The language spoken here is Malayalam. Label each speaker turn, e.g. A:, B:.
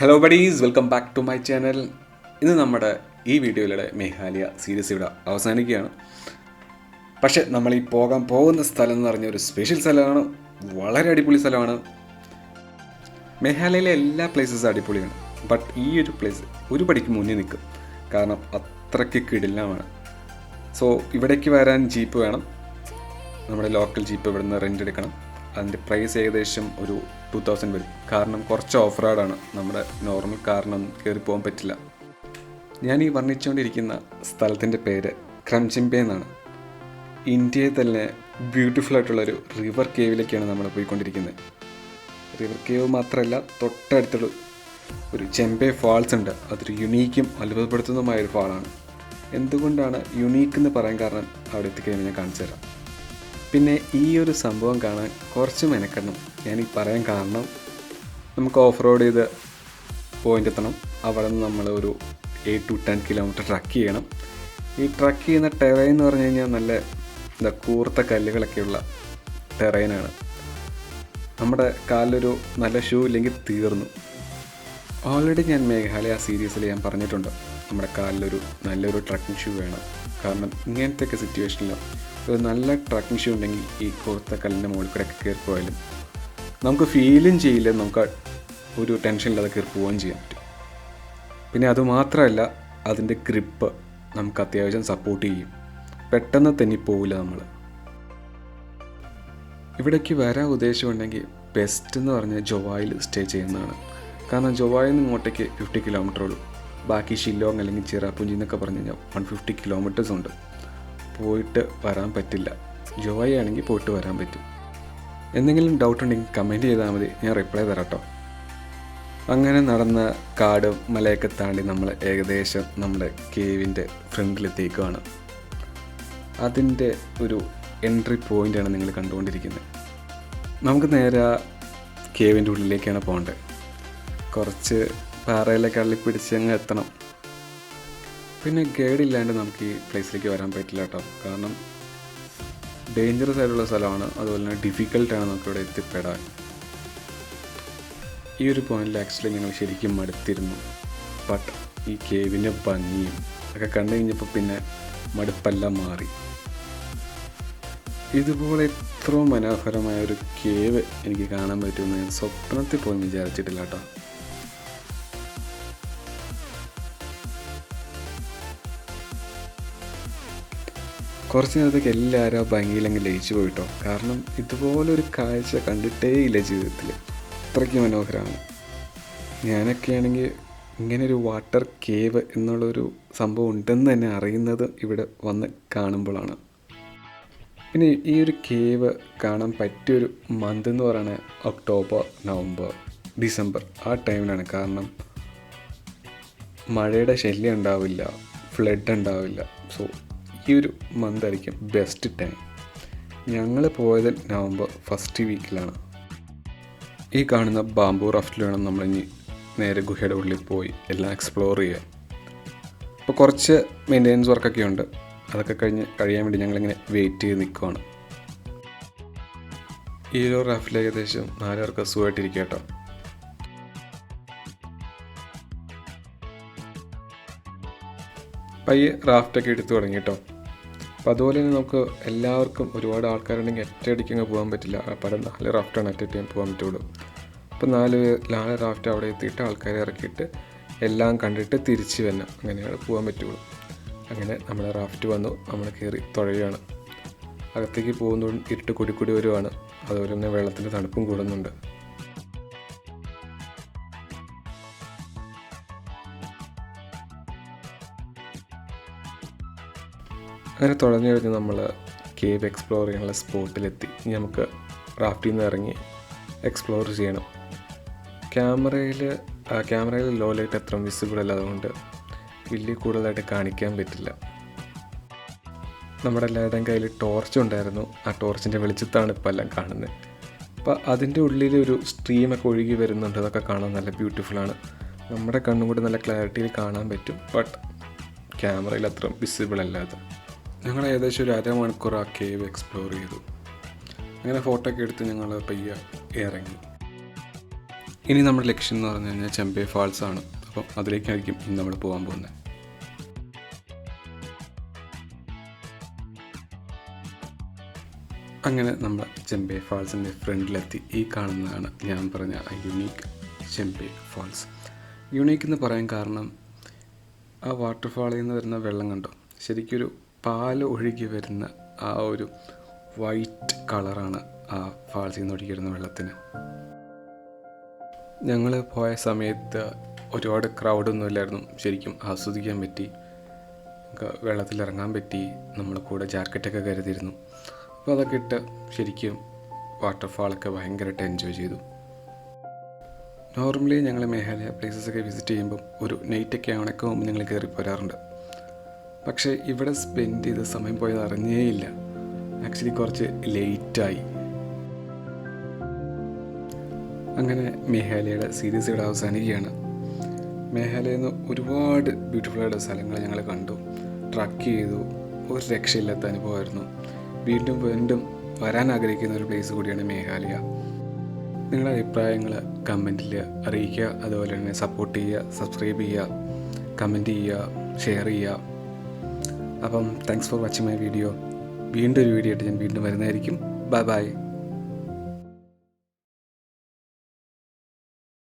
A: Hello buddies, welcome back to my channel. ഇന്ന് നമ്മുടെ ഈ വീഡിയോയിലൂടെ മേഘാലയ സീരീസ് ഇവിടെ അവസാനിക്കുകയാണ്. പക്ഷേ നമ്മൾ ഈ പോകാൻ പോകുന്ന സ്ഥലം എന്ന് പറഞ്ഞ ഒരു സ്പെഷ്യൽ സ്ഥലമാണ്. വളരെ അടിപൊളി സ്ഥലമാണ്. മേഘാലയയിലെ എല്ലാ പ്ലേസസും അടിപൊളിയാണ്. ബട്ട് ഈ ഒരു പ്ലേസ് ഒരു പടിക്ക് മുന്നിൽ നിൽക്കും, കാരണം അത്രയ്ക്ക് കിടിലമാണ്. സോ ഇവിടേക്ക് വരാൻ ജീപ്പ് വേണം. നമ്മുടെ ലോക്കൽ ജീപ്പ് ഇവിടെ നിന്ന് റെൻ്റ് എടുക്കണം. അതിൻ്റെ പ്രൈസ് ഏകദേശം ഒരു 2000 വരും. കാരണം കുറച്ച് ഓഫ് റോഡാണ്, നമ്മുടെ നോർമൽ കാറിനൊന്നും കയറി പോകാൻ പറ്റില്ല. ഞാൻ ഈ വർണ്ണിച്ചുകൊണ്ടിരിക്കുന്ന സ്ഥലത്തിൻ്റെ പേര് ക്രംചിംബെ എന്നാണ്. ഇന്ത്യയിൽ തന്നെ ബ്യൂട്ടിഫുൾ ആയിട്ടുള്ളൊരു റിവർ കേവിലേക്കാണ് നമ്മൾ പോയിക്കൊണ്ടിരിക്കുന്നത്. റിവർ കേവ് മാത്രമല്ല, തൊട്ടടുത്തുള്ള ഒരു ചെമ്പെ ഫാൾസ് ഉണ്ട്. അതൊരു യുണീക്കും അത്ഭുതപ്പെടുത്തുന്നതുമായൊരു ഫാളാണ്. എന്തുകൊണ്ടാണ് യുണീക്ക് എന്ന് പറയാൻ കാരണം അവിടെ എത്തിക്കഴിഞ്ഞാൽ ഞാൻ കാണിച്ചു തരാം. പിന്നെ ഈ ഒരു സംഭവം കാണാൻ കുറച്ച് മെനക്കെടണം. ഞാൻ ഈ പറയാൻ കാരണം, നമുക്ക് ഓഫ് റോഡ് ചെയ്ത് പോയിൻ്റ് എത്തണം. അവിടെ നിന്ന് നമ്മൾ ഒരു 8 to 10 കിലോമീറ്റർ ട്രക്ക് ചെയ്യണം. ഈ ട്രക്ക് ചെയ്യുന്ന ടെറൈൻ എന്ന് പറഞ്ഞു കഴിഞ്ഞാൽ നല്ല കൂർത്ത കല്ലുകളൊക്കെയുള്ള ടെറൈനാണ്. നമ്മുടെ കാലിലൊരു നല്ല ഷൂ ഇല്ലെങ്കിൽ തീർന്നു. ഓൾറെഡി ഞാൻ മേഘാലയ സീരീസിൽ ഞാൻ പറഞ്ഞിട്ടുണ്ട്, നമ്മുടെ കാലിലൊരു നല്ലൊരു ട്രക്കിംഗ് ഷൂ വേണം. കാരണം ഇങ്ങനത്തെയൊക്കെ സിറ്റുവേഷനിൽ ഒരു നല്ല ട്രക്കിംഗ് ഷൂ ഉണ്ടെങ്കിൽ ഈ കൂർത്ത കല്ലിൻ്റെ മുകളിൽ കൂടെ ഒക്കെ കയറി പോയാലും നമുക്ക് ഫീലും ചെയ്യില്ല, നമുക്ക് ഒരു ടെൻഷനില്ലാതെ കയറി പോവുകയും ചെയ്യാൻ പറ്റും. പിന്നെ അതുമാത്രമല്ല, അതിൻ്റെ ഗ്രിപ്പ് നമുക്ക് അത്യാവശ്യം സപ്പോർട്ട് ചെയ്യും. പെട്ടെന്ന് തെന്നിപ്പോവില്ല നമ്മൾ. ഇവിടേക്ക് വരാൻ ഉദ്ദേശമുണ്ടെങ്കിൽ ബെസ്റ്റ് എന്ന് പറഞ്ഞാൽ ജോവായിൽ സ്റ്റേ ചെയ്യുന്നതാണ്. കാരണം ജോവായിൽ നിന്ന് ഇങ്ങോട്ടേക്ക് 50 കിലോമീറ്റർ ഉള്ളൂ. ബാക്കി ഷില്ലോങ് അല്ലെങ്കിൽ ചിറാപുഞ്ചി എന്നൊക്കെ പറഞ്ഞു കഴിഞ്ഞാൽ 150 കിലോമീറ്റേഴ്സ് ഉണ്ട്. പോയിട്ട് വരാൻ പറ്റില്ല. ജോവായി ആണെങ്കിൽ പോയിട്ട് വരാൻ പറ്റും. എന്തെങ്കിലും ഡൗട്ട് ഉണ്ടെങ്കിൽ കമൻറ്റ് ചെയ്താൽ മതി, ഞാൻ റിപ്ലൈ തരാം കേട്ടോ. അങ്ങനെ നടന്ന കാടും മലയൊക്കെ താണ്ടി നമ്മൾ ഏകദേശം നമ്മുടെ കേവിൻ്റെ ഫ്രണ്ടിലെത്തിക്കുകയാണ്. അതിൻ്റെ ഒരു എൻട്രി പോയിൻ്റാണ് നിങ്ങൾ കണ്ടുകൊണ്ടിരിക്കുന്നത്. നമുക്ക് നേരെ ആ കേവിൻ്റെ ഉള്ളിലേക്കാണ് പോകേണ്ടത്. കുറച്ച് പാറയിലൊക്കെ അള്ളിപ്പിടിച്ച് അങ്ങ് എത്തണം. പിന്നെ ഗൈഡ് ഇല്ലാണ്ട് നമുക്ക് ഈ പ്ലേസിലേക്ക് വരാൻ പറ്റില്ല കേട്ടോ. കാരണം ഡേഞ്ചറസ് ആയിട്ടുള്ള സ്ഥലമാണ്, അതുപോലെ തന്നെ ഡിഫിക്കൽട്ടാണ് നമുക്കിവിടെ എത്തിപ്പെടാൻ. ഈ ഒരു പോയിന്റിൽ ആക്ച്വലി ഞങ്ങൾ ശരിക്കും മടുത്തിരുന്നു. ബട്ട് ഈ കേവിൻ്റെ ഭംഗിയും ഒക്കെ കണ്ടു കഴിഞ്ഞപ്പോൾ പിന്നെ മടുപ്പെല്ലാം മാറി. ഇതുപോലെ ഇത്ര മനോഹരമായ ഒരു കേവ് എനിക്ക് കാണാൻ പറ്റുമെന്ന് ഞാൻ സ്വപ്നത്തിൽ പോലും വിചാരിച്ചിട്ടില്ല കേട്ടോ. കുറച്ച് നേരത്തേക്ക് എല്ലാവരും ആ ഭംഗിയിലങ്ങ് ലയിച്ചു പോയിട്ടോ. കാരണം ഇതുപോലൊരു കാഴ്ച കണ്ടിട്ടേ ഇല്ല ജീവിതത്തിൽ. അത്രയ്ക്ക് മനോഹരമാണ്. ഞാനൊക്കെയാണെങ്കിൽ ഇങ്ങനൊരു വാട്ടർ കേവ് എന്നുള്ളൊരു സംഭവം ഉണ്ടെന്ന് തന്നെ അറിയുന്നത് ഇവിടെ വന്ന് കാണുമ്പോഴാണ്. പിന്നെ ഈ ഒരു കേവ് കാണാൻ പറ്റിയൊരു മന്ത് എന്ന് പറയുന്നത് ഒക്ടോബർ, നവംബർ, ഡിസംബർ ആ ടൈമിലാണ്. കാരണം മഴയുടെ ശല്യം ഉണ്ടാവില്ല, ഫ്ലഡ് ഉണ്ടാവില്ല. സോ ഈ ഒരു മന്തായിരിക്കും ബെസ്റ്റ് ടൈം. ഞങ്ങൾ പോയത് നവംബർ ഫസ്റ്റ് വീക്കിലാണ്. ഈ കാണുന്ന ബാംബൂ റാഫ്റ്റിൽ വേണം നമ്മളിനി നേരെ ഗുഹയുടെ ഉള്ളിൽ പോയി എല്ലാം എക്സ്പ്ലോർ ചെയ്യാൻ. ഇപ്പോൾ കുറച്ച് മെയിൻ്റെനൻസ് വർക്കൊക്കെ ഉണ്ട്. അതൊക്കെ കഴിയാൻ വേണ്ടി ഞങ്ങളിങ്ങനെ വെയിറ്റ് ചെയ്ത് നിൽക്കുവാണ്. ഈ ഒരു റാഫ്റ്റിൽ ഏകദേശം 4 പേർക്ക് സുഖമായിട്ടിരിക്കുക കേട്ടോ. പയ്യെ റാഫ്റ്റൊക്കെ എടുത്തു തുടങ്ങി കേട്ടോ. അപ്പോൾ അതുപോലെ തന്നെ നമുക്ക് എല്ലാവർക്കും ഒരുപാട് ആൾക്കാരുണ്ടെങ്കിൽ ഒറ്റയടിക്കങ്ങ് പോകാൻ പറ്റില്ല. പല 4 റാഫ്റ്റാണ് അറ്റ് എ ടൈം പോകാൻ പറ്റുള്ളൂ. അപ്പോൾ 4 റാഫ്റ്റ് അവിടെ എത്തിയിട്ട് ആൾക്കാരെ ഇറക്കിയിട്ട് എല്ലാം കണ്ടിട്ട് തിരിച്ച് വരണം, അങ്ങനെയാണ് പോകാൻ പറ്റുള്ളൂ. അങ്ങനെ നമ്മുടെ റാഫ്റ്റ് വന്നു, നമ്മൾ കയറി തുഴയുകയാണ്. അകത്തേക്ക് പോകുന്നതും ഇരുട്ട് കൂടി വരുവാണ്. അതുപോലെ തന്നെ വെള്ളത്തിൻ്റെ തണുപ്പും കൂടുന്നുണ്ട്. അങ്ങനെ തുഴഞ്ഞു കഴിഞ്ഞ് നമ്മൾ കേവ് എക്സ്പ്ലോർ ചെയ്യാനുള്ള സ്പോട്ടിലെത്തി. ഇനി നമുക്ക് റാഫ്റ്റിൽ നിന്ന് ഇറങ്ങി എക്സ്പ്ലോർ ചെയ്യണം. ക്യാമറയിൽ ലോ ലൈറ്റ് അത്ര വിസിബിൾ അല്ല, അതുകൊണ്ട് വലിയ കൂടുതലായിട്ട് കാണിക്കാൻ പറ്റില്ല. നമ്മുടെ എല്ലാവരുടെയും കയ്യിൽ ടോർച്ച് ഉണ്ടായിരുന്നു. ആ ടോർച്ചിൻ്റെ വെളിച്ചത്താണ് ഇപ്പോൾ എല്ലാം കാണുന്നത്. അപ്പോൾ അതിൻ്റെ ഉള്ളിൽ ഒരു സ്ട്രീമൊക്കെ ഒഴുകി വരുന്നുണ്ട്. അതൊക്കെ കാണാൻ നല്ല ബ്യൂട്ടിഫുള്ളാണ്. നമ്മുടെ കണ്ണും കൂടി നല്ല ക്ലാരിറ്റിയിൽ കാണാൻ പറ്റും. ബട്ട് ക്യാമറയിൽ അത്ര വിസിബിൾ അല്ലാതെ. ഞങ്ങൾ ഏകദേശം ഒരു അരമണിക്കൂർ ആ കേവ് എക്സ്പ്ലോർ ചെയ്തു. അങ്ങനെ ഫോട്ടോ ഒക്കെ എടുത്ത് ഞങ്ങൾ പയ്യെ ഇറങ്ങി. ഇനി നമ്മുടെ ലക്ഷ്യം എന്ന് പറഞ്ഞു കഴിഞ്ഞാൽ ചെമ്പൈ ഫാൾസ് ആണ്. അപ്പം അതിലേക്കായിരിക്കും ഇന്ന് നമ്മൾ പോകാൻ പോകുന്നത്. അങ്ങനെ നമ്മൾ ചെമ്പൈ ഫാൾസിൻ്റെ ഫ്രണ്ടിലെത്തി. ഈ കാണുന്നതാണ് ഞാൻ പറഞ്ഞ യുണീക്ക് ചെമ്പൈ ഫാൾസ്. യുണീക്ക് എന്ന് പറയാൻ കാരണം ആ വാട്ടർഫാളിൽ നിന്ന് വരുന്ന വെള്ളം കണ്ടോ, ശരിക്കൊരു പാല് ഒഴുകി വരുന്ന ആ ഒരു വൈറ്റ് കളറാണ് ആ ഫാൾസിൽ നിന്ന് ഒഴുകി വരുന്ന വെള്ളത്തിന്. ഞങ്ങൾ പോയ സമയത്ത് ഒരുപാട് ക്രൗഡൊന്നും ഇല്ലായിരുന്നു. ശരിക്കും ആസ്വദിക്കാൻ പറ്റി, വെള്ളത്തിലിറങ്ങാൻ പറ്റി. നമ്മൾ കൂടെ ജാക്കറ്റൊക്കെ കരുതിയിരുന്നു. അപ്പോൾ അതൊക്കെ ഇട്ട് ശരിക്കും വാട്ടർഫാളൊക്കെ ഭയങ്കരമായിട്ട് എൻജോയ് ചെയ്തു. നോർമലി ഞങ്ങൾ മേഘാലയ പ്ലേസസൊക്കെ വിസിറ്റ് ചെയ്യുമ്പം ഒരു നൈറ്റൊക്കെ ആവണൊക്കെ മുമ്പ് ഞങ്ങൾ കയറി പോരാറുണ്ട്. പക്ഷേ ഇവിടെ സ്പെൻഡ് ചെയ്ത സമയം പോയത് അറിഞ്ഞേയില്ല. ആക്ച്വലി കുറച്ച് ലേറ്റായി. അങ്ങനെ മേഘാലയയുടെ സീരീസ് ഇവിടെ അവസാനിക്കുകയാണ്. മേഘാലയയിൽ നിന്ന് ഒരുപാട് ബ്യൂട്ടിഫുള്ളായിട്ട് സ്ഥലങ്ങൾ ഞങ്ങൾ കണ്ടു, ട്രക്ക് ചെയ്തു. ഒരു രക്ഷയില്ലാത്ത അനുഭവമായിരുന്നു. വീണ്ടും വീണ്ടും വരാൻ ആഗ്രഹിക്കുന്ന ഒരു പ്ലേസ് കൂടിയാണ് മേഘാലയ. നിങ്ങളുടെ അഭിപ്രായങ്ങൾ കമൻറ്റിൽ അറിയിക്കുക. അതുപോലെ തന്നെ സപ്പോർട്ട് ചെയ്യുക, സബ്സ്ക്രൈബ് ചെയ്യുക, കമൻറ്റ് ചെയ്യുക, ഷെയർ ചെയ്യുക. അപ്പം thanks for watching my video. വീണ്ടും ഒരു വീഡിയോ ആയിട്ട് ഞാൻ വീണ്ടും വരുന്നതായിരിക്കും. Bye bye.